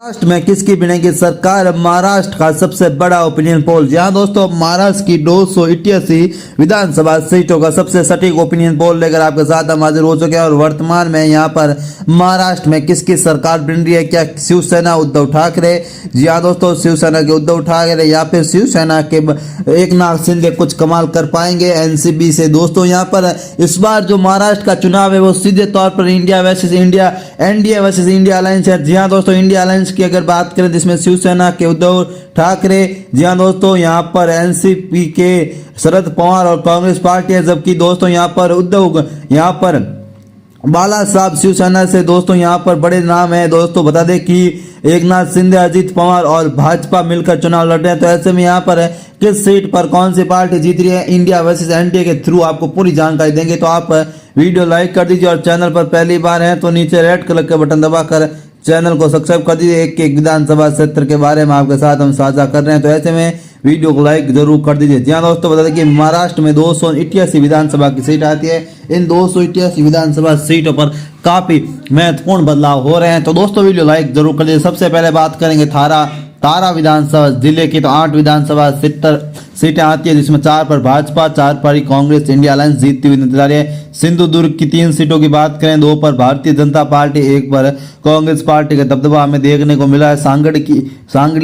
महाराष्ट्र में किसकी बनेगी सरकार, महाराष्ट्र का सबसे बड़ा ओपिनियन पोल। जी हाँ दोस्तों, महाराष्ट्र की 288 विधानसभा सीटों का सबसे सटीक ओपिनियन पोल लेकर आपके साथ हम हाजिर हो चुके हैं। और वर्तमान में यहाँ पर महाराष्ट्र में किसकी सरकार बन रही है, क्या शिवसेना उद्धव ठाकरे, जी हाँ दोस्तों शिवसेना के उद्धव ठाकरे या फिर शिवसेना के एकनाथ शिंदे कुछ कमाल कर पाएंगे एनसीपी से। दोस्तों यहाँ पर इस बार जो महाराष्ट्र का चुनाव है वो सीधे तौर पर India versus India, NDA versus India alliance है। जी हाँ दोस्तों, इंडिया अलायंस की अगर बात करें जिसमें शिवसेना के उद्धव ठाकरे, जी हाँ दोस्तों यहाँ पर एनसीपी के शरद पवार और कांग्रेस पार्टी है, जबकि दोस्तों यहाँ पर उद्धव, यहाँ पर बाला साहब शिवसेना से दोस्तों यहाँ पर बड़े नाम है। दोस्तों बता दें कि एकनाथ शिंदे, अजीत पवार और भाजपा मिलकर चुनाव लड़ रहे हैं। तो ऐसे में यहाँ पर किस सीट पर कौन सी पार्टी जीत रही है, इंडिया वर्सेस एनडीए के थ्रू आपको पूरी जानकारी देंगे। तो आप वीडियो लाइक कर दीजिए और चैनल पर पहली बार हैं तो नीचे रेड कलर के बटन दबाकर चैनल को सब्सक्राइब कर दीजिए। एक एक विधानसभा क्षेत्र के बारे में आपके साथ हम साझा कर रहे हैं, तो ऐसे में वीडियो को लाइक जरूर कर दीजिए। जी हाँ दोस्तों, बता दें कि महाराष्ट्र में 288 विधानसभा की सीट आती है। इन 288 विधानसभा सीटों पर काफी महत्वपूर्ण बदलाव हो रहे हैं, तो दोस्तों वीडियो लाइक जरूर कर दीजिए। सबसे पहले बात करेंगे तारा विधानसभा जिले की, तो 8 विधानसभा सीटें आती है, जिसमें 4 पर भाजपा, 4 पर कांग्रेस इंडिया अलायंस जीतती हुई नजर आ रही है। सिंधुदुर्ग की 3 सीटों की बात करें, 2 पर भारतीय जनता पार्टी, 1 पर कांग्रेस पार्टी का दबदबा हमें देखने को मिला है। सांगली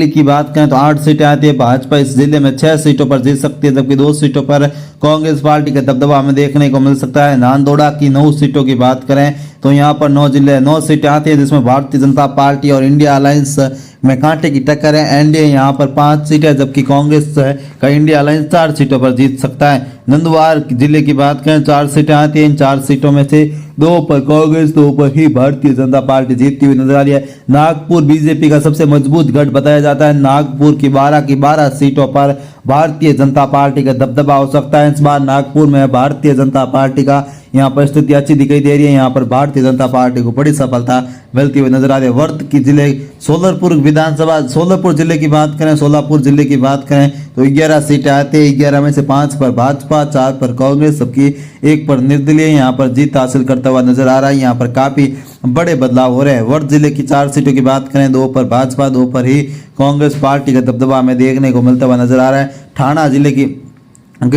की बात करें तो 8 सीटें आती है, भाजपा इस जिले में 6 सीटों पर जीत सकती है, जबकि 2 सीटों पर कांग्रेस पार्टी का दबदबा हमें देखने को मिल सकता है। नांदोड़ा की 9 सीटों की बात करें तो यहाँ पर 9 सीटें आती है, जिसमें भारतीय जनता पार्टी और इंडिया अलायंस में कांटे की टक्कर है। एनडीए यहाँ पर 5 सीटें, जबकि कांग्रेस का इंडिया अलायंस 4 सीटों पर जीत सकता है। नंदवार जिले की बात करें 4 सीटें आती हैं, इन 4 सीटों में से 2 पर कांग्रेस, 2 पर ही भारतीय जनता पार्टी जीतती हुई नजर आ रही है। नागपुर बीजेपी का सबसे मजबूत गढ़ बताया जाता है। नागपुर की 12 सीटों पर भारतीय जनता पार्टी का दबदबा हो सकता है। इस बार नागपुर में भारतीय जनता पार्टी का यहाँ पर स्थिति अच्छी दिखाई दे रही है। यहाँ पर भारतीय जनता पार्टी को बड़ी सफलता मिलती हुई नजर आ रही है। वर्त की जिले सोलरपुर विधानसभा, सोलरपुर जिले की बात करें, सोलापुर जिले की बात करें तो 11 सीटें आती है। 11 में से 5 पर भाजपा, 4 पर कांग्रेस, सबकी 1 पर निर्दलीय यहाँ पर जीत हासिल करता हुआ नजर आ रहा है। यहाँ पर काफी बड़े बदलाव हो रहे हैं। वर्त जिले की 4 सीटों की बात करें, 2 पर भाजपा, 2 पर ही कांग्रेस पार्टी का दबदबा हमें देखने को मिलता हुआ नजर आ रहा है। ठाणा जिले की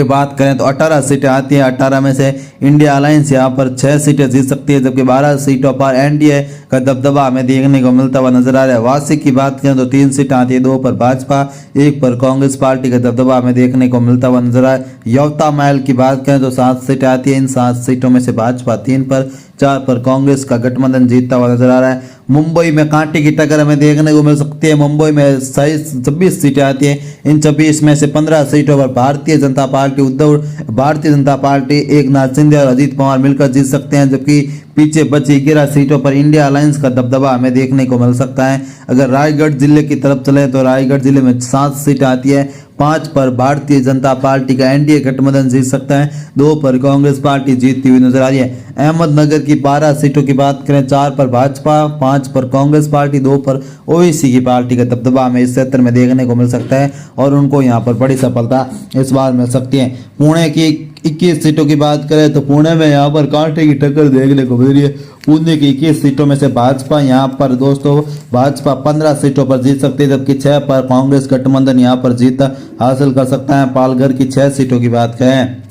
बात करें तो 18 सीटें आती है। 18 में से इंडिया अलायंस यहाँ पर 6 सीटें जीत सकती है, जबकि 12 सीटों पर एनडीए का दबदबा हमें देखने को मिलता हुआ नजर आ रहा है। वासी की बात करें तो 3 सीटें आती है, 2 पर भाजपा, 1 पर कांग्रेस पार्टी का दबदबा हमें देखने को मिलता हुआ नजर आ रहा है। यवता महल की बात करें तो 7 सीटें आती है। इन 7 सीटों में से भाजपा 3 पर, 4 पर कांग्रेस का गठबंधन जीतता हुआ नजर आ रहा है। मुंबई में कांटे की टक्कर हमें देखने को मिल सकती है। मुंबई में 26 सीटें आती हैं। इन 26 में से 15 सीटों पर भारतीय जनता पार्टी एकनाथ शिंदे और अजीत पवार मिलकर जीत सकते हैं, जबकि पीछे बची 11 सीटों पर इंडिया अलायंस का दबदबा हमें देखने को मिल सकता है। अगर रायगढ़ जिले की तरफ चले तो रायगढ़ जिले में 7 सीटें आती है। 5 पर भारतीय जनता पार्टी का एनडीए गठबंधन जीत सकता है, 2 पर कांग्रेस पार्टी जीतती हुई नजर आ रही है। अहमदनगर की 12 सीटों की बात करें, 4 पर भाजपा, 5 पर कांग्रेस पार्टी, 2 पर ओवैसी की पार्टी का दबदबा हमें इस क्षेत्र में देखने को मिल सकता है और उनको यहाँ पर बड़ी सफलता इस बार मिल सकती है। पुणे की 21 सीटों की बात करें तो पुणे में यहाँ पर कांटे की टक्कर देखने को मिल रही है। पुणे की 21 सीटों में से भाजपा यहाँ पर दोस्तों भाजपा 15 सीटों पर जीत सकती है, जबकि 6 पर कांग्रेस गठबंधन यहाँ पर जीत हासिल कर सकता है। पालघर की 6 सीटों की बात करें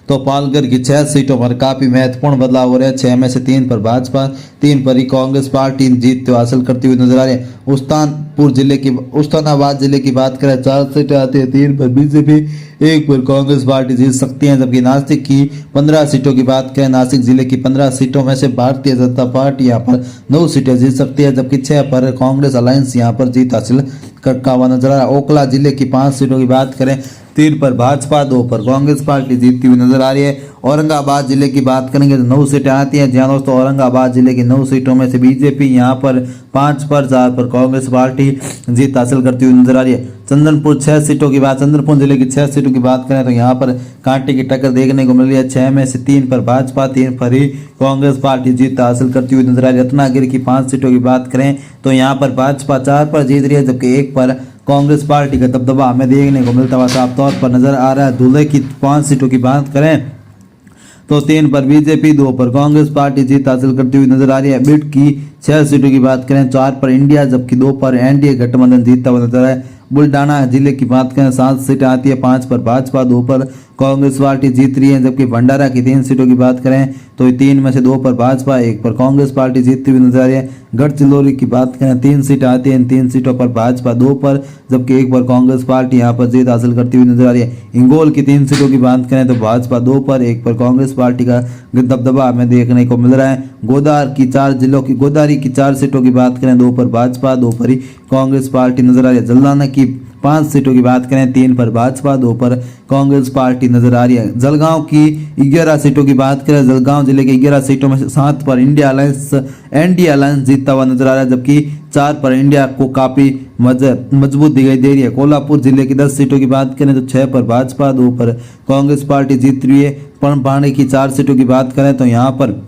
तो पालघर की 6 सीटों पर काफी महत्वपूर्ण बदलाव हो रहे हैं। 6 में से 3 पर भाजपा, 3 पर ही कांग्रेस पार्टी जीत हासिल करती हुई नजर आ रही है। उस्तानाबाद जिले की बात करें 4 सीटें आती है, 3 पर बीजेपी, 1 पर कांग्रेस पार्टी जीत सकती है, जबकि नासिक की 15 सीटों की बात करें, नासिक जिले की 15 सीटों में से भारतीय जनता पार्टी यहाँ पर 9 सीटें जीत सकती है, जबकि 6 पर कांग्रेस अलायंस यहाँ पर जीत हासिल करता हुआ नजर आ रहा है। ओखला जिले की 5 सीटों की बात करें, 3 पर भाजपा, 2 पर कांग्रेस पार्टी जीतती हुई नजर आ रही है। औरंगाबाद जिले की बात करेंगे तो 9 सीटें आती हैं। जहाँ दोस्तों औरंगाबाद जिले की 9 सीटों में से बीजेपी यहाँ पर 5 पर, 4 पर कांग्रेस पार्टी जीत हासिल करती हुई नजर आ रही है। चंदनपुर 6 सीटों की बात, चंदनपुर जिले की 6 सीटों की बात करें तो यहाँ पर कांटे की टक्कर देखने को मिल रही है। 6 में से 3 पर भाजपा, 3 पर ही कांग्रेस पार्टी जीत हासिल करती हुई नजर आ रही है। रत्नागिरी की 5 सीटों की बात करें तो यहाँ पर भाजपा 4 पर जीत रही है, जबकि 1 पर कांग्रेस पार्टी का दबदबा हमें देखने को मिलता हुआ साफ तौर पर नजर आ रहा है। धुले की 5 सीटों की बात करें तो 3 पर बीजेपी, 2 पर कांग्रेस पार्टी जीत हासिल करती हुई नजर आ रही है। बिड की 6 सीटों की बात करें 4 पर इंडिया जबकि 2 पर एनडीए गठबंधन जीतता हुआ नजर आया। बुल्डाना जिले की बात करें 7 सीटें आती है, 5 पर भाजपा, 2 पर कांग्रेस पार्टी जीत रही है। जबकि भंडारा की 3 सीटों की बात करें तो 3 में से 2 पर भाजपा, 1 पर कांग्रेस पार्टी जीतती हुई नजर आ रही है। गढ़चिरौली की बात करें 3 सीटें आती हैं, इन 3 सीटों पर भाजपा, 2 पर जबकि 1 पर कांग्रेस पार्टी यहाँ पर जीत हासिल करती हुई नजर आ रही है। इंगोल की 3 सीटों की बात करें तो भाजपा, 2 पर 1 पर कांग्रेस पार्टी का दबदबा हमें देखने को मिल रहा है। गोदावरी की 4 सीटों की बात करें 2 पर भाजपा, 2 पर ही कांग्रेस पार्टी नजर आ रही है। जलदाना की 5 सीटों की बात करें 3 पर भाजपा, 2 पर कांग्रेस पार्टी नजर आ रही है। जलगांव की 11 सीटों की बात करें, जलगांव जिले की 11 सीटों में से 7 पर एनडीए अलायंस जीतता हुआ नजर आ रहा है जबकि 4 पर इंडिया को काफी मजबूत दिखाई दे रही है। कोल्हापुर जिले की 10 सीटों की बात करें तो 6 पर भाजपा, 2 पर कांग्रेस पार्टी जीत रही है। पानी की 4 सीटों की बात करें तो यहाँ पर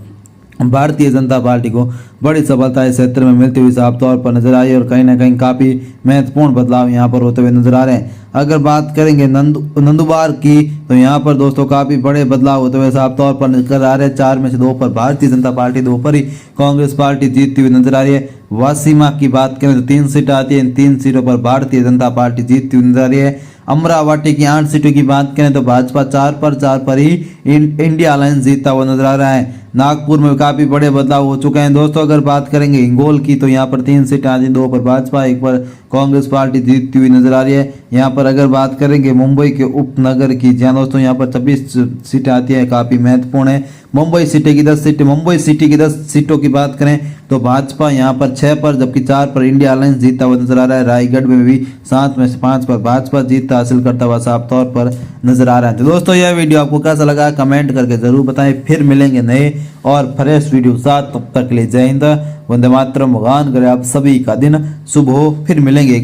भारतीय जनता पार्टी को बड़ी सफलता इस क्षेत्र में मिलती हुई साफ तौर पर नजर आई और कहीं ना कहीं काफी महत्वपूर्ण बदलाव यहाँ पर होते हुए नजर आ रहे हैं। अगर बात करेंगे नंदुबार की तो यहाँ पर दोस्तों काफी बड़े बदलाव होते हुए साफ तौर पर नजर आ रहे हैं। 4 में से 2 पर भारतीय जनता पार्टी, 2 पर ही कांग्रेस पार्टी जीतती हुई नजर आ रही है। वासीमा की बात करें तो 3 सीटें आती है, इन 3 सीटों पर भारतीय जनता पार्टी जीतती हुई नजर आ रही है। अमरावती की 8 सीटों की बात करें तो भाजपा 4 पर ही इंडिया अलायंस जीतता हुआ नजर आ रहा है। नागपुर में काफी बड़े बदलाव हो चुके हैं दोस्तों। अगर बात करेंगे इंगोल की तो यहाँ पर 3 सीटें आती हैं, 2 पर भाजपा, 1 पर कांग्रेस पार्टी जीतती हुई नजर आ रही है। यहाँ पर अगर बात करेंगे मुंबई के उपनगर की, जहाँ दोस्तों यहाँ पर 26 सीटें आती है, काफी महत्वपूर्ण है। मुंबई सिटी की 10 सीटों की बात करें तो भाजपा यहाँ पर 6 पर जबकि 4 पर इंडिया अलायंस जीतता हुआ नजर आ रहा है। रायगढ़ में भी 7 में से 5 पर भाजपा जीत हासिल करता हुआ साफ तौर पर नजर आ रहा है। तो दोस्तों यह वीडियो आपको कैसा लगा कमेंट करके जरूर बताएं। फिर मिलेंगे नए और फ्रेश वीडियो साथ, तब तक के लिए जय हिंद, वंदे मातरम। भगवान करे आप सभी का दिन शुभ हो। फिर मिलेंगे।